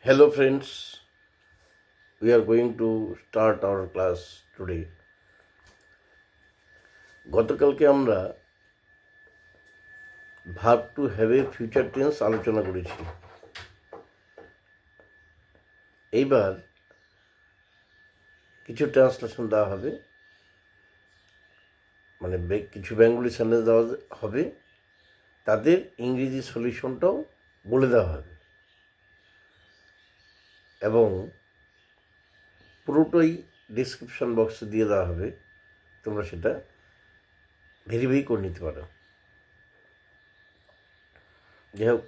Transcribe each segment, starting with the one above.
Hello friends, we are going to start our class today. গতকালকে আমরা verb to have a future tense আলোচনা করেছি। এইবার কিছু ট্রান্সলেশন দেওয়া হবে, মানে কিছু বেঙ্গলি সেন্টেন্স দেওয়া হবে, তাদের ইংরেজি সলিউশনটাও বলে দেওয়া হবে এবং পুরোটাই ডিসক্রিপশন বক্সে দিয়ে দেওয়া হবে, তোমরা সেটা ভেরিফাই করে নিতে পারো। যাই হোক,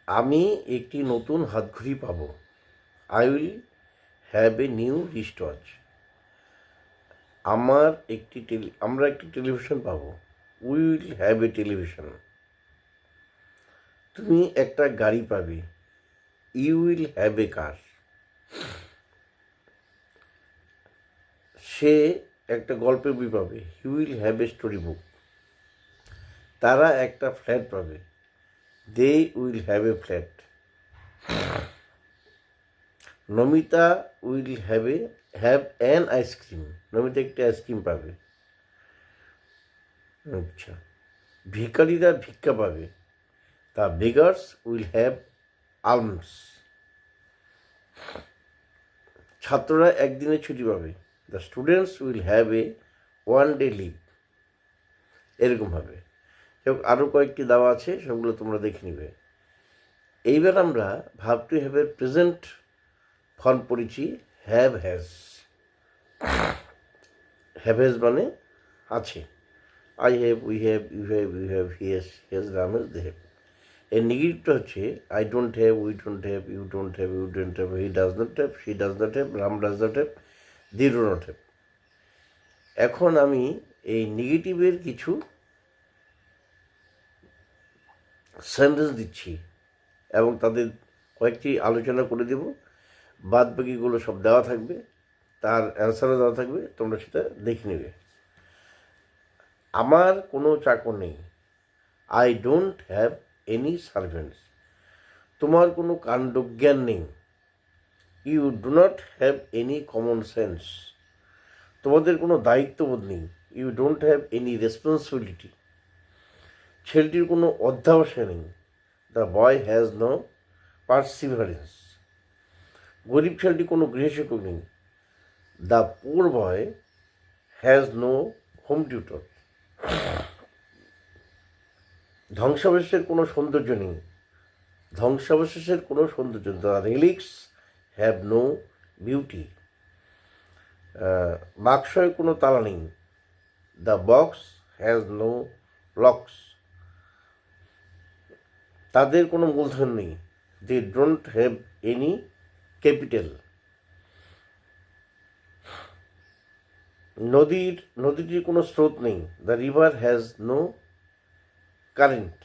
আমি একটি নতুন হাতঘড়ি পাবো। I will have a new wrist watch. আমরা একটি টেলিভিশন পাবো। We will have a television. তুমি একটা গাড়ি পাবে। You will have a car. সে একটা গল্পের বই পাবে। He will have a story book. তারা একটা ফ্ল্যাট পাবে। They will have a flat. Namita will have an ice cream. Namita একটি আইসক্রিম পাবে। আচ্ছা, ভিখারিরা ভিক্ষা পাবে। The beggars will have alms. ছাত্ররা একদিনের ছুটি পাবে। The students will have a one day leave. এরকমভাবে আরও কয়েকটি দেওয়া আছে, সবগুলো তোমরা দেখে নিবে। এইবার আমরা ভার্ব টু হ্যাভের প্রেজেন্ট ফর্ম পড়েছি হ্যাভ হ্যাজ। হ্যাভ হ্যাজ মানে আছে। I have, we have, you have, you have, he has, Ram has, they have. এর নেগেটিভটা হচ্ছে I don't have, we don't have, you don't have, you don't have, he does not have, she does not have, Ram does not have, they do not have. এখন আমি এই নেগেটিভের কিছু sentence দিচ্ছি এবং তাদের কয়েকটি আলোচনা করে দেব। বাদ বাকিগুলো সব দেওয়া থাকবে, তার অ্যান্সারও দেওয়া থাকবে, তোমরা সেটা দেখে নেবে। আমার কোনো চাকর নেই। I don't have any servants. তোমার কোনো কাণ্ডজ্ঞান নেই। You do not have any common sense. তোমাদের কোনো দায়িত্ববোধ নেই। You don't have any responsibility. ছেলেটির কোনো অধ্যাবসায় নেই। The boy has no perseverance. গরিব ছেলেটি কোনো গৃহশিক্ষক নেই। The poor boy has no home tutor. ধ্বংসাবশেষের কোনো সৌন্দর্য নেই। ধ্বংসাবশেষের কোনো সৌন্দর্য। The relics have no beauty. বাক্সয় কোনো তালা নেই। The box has no locks. তাদের কোনো মূলধন নেই। They don't have any capital. নদীটির কোনো স্রোত নেই। The river has no current.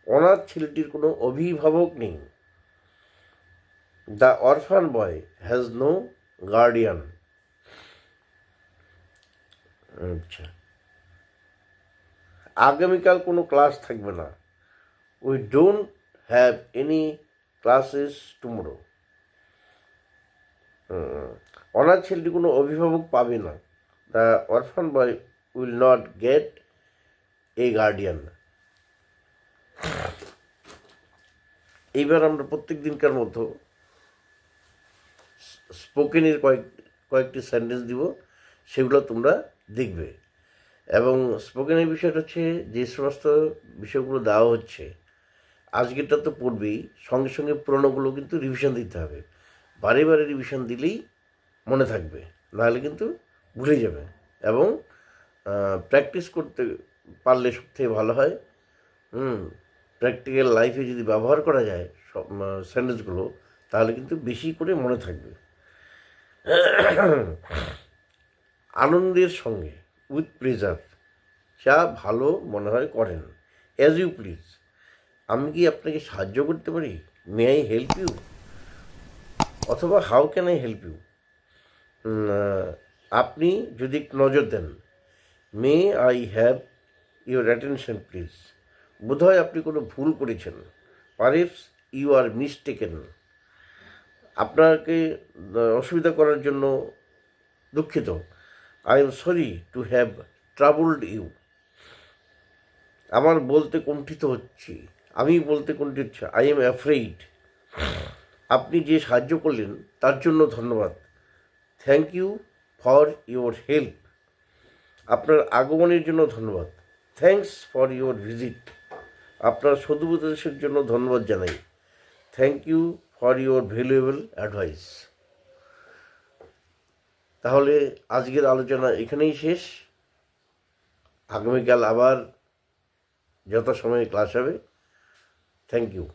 অনাথ ছেলেটির কোনো অভিভাবক নেই। The orphan boy has no guardian. আচ্ছা, আগামীকাল কোনো ক্লাস থাকবে না। We don't have any classes tomorrow. অনাথ ছেলেটি কোনো অভিভাবক পাবে না। The orphan boy will not get a guardian. এইবার আমরা প্রত্যেক দিনকার মতো স্পোকেনের কয়েকটি সেন্টেন্স দিব, সেগুলো তোমরা দেখবে। এবং স্পোকেনের বিষয়টা হচ্ছে যে সমস্ত বিষয়গুলো দেওয়া হচ্ছে, আজকেরটা তো পড়বেই, সঙ্গে সঙ্গে পুরোনোগুলো কিন্তু রিভিশন দিতে হবে। বারে বারে রিভিশন দিলেই মনে থাকবে, নাহলে কিন্তু ভুলে যাবে। এবং প্র্যাকটিস করতে পারলে সবথেকে ভালো হয়। প্র্যাকটিক্যাল লাইফে যদি ব্যবহার করা যায় সব সেন্টেন্সগুলো, তাহলে কিন্তু বেশি করে মনে থাকবে। আনন্দের সঙ্গে, উইথ প্লেজার, যা ভালো মনে হয় করেন। অ্যাজ ইউ প্লিজ, আমি কি আপনাকে সাহায্য করতে পারি? মে আই হেল্প ইউ, অথবা how can I help you. আপনি যদি নজর দেন। May I have your attention please, বোধহয় আপনি কোনো ভুল করেছেন। পারহেপস ইউ আর মিস্টেকেন, আপনাকে অসুবিধা করার জন্য দুঃখিত। I am sorry to have troubled you. আমার বলতে কুণ্ঠিত হচ্ছি, আমি বলতে কুণ্ঠিত হচ্ছে। I am afraid. আপনি যে সাহায্য করলেন তার জন্য ধন্যবাদ। Thank you for your help. আপনার আগমনের জন্য ধন্যবাদ। Thanks for your visit. আপনার সদুপদেশের জন্য ধন্যবাদ জানাই। Thank you for your valuable advice. তাহলে আজকের আলোচনা এখানেই শেষ। আগামীকাল আবার যথাসময়ে ক্লাস হবে। Thank you.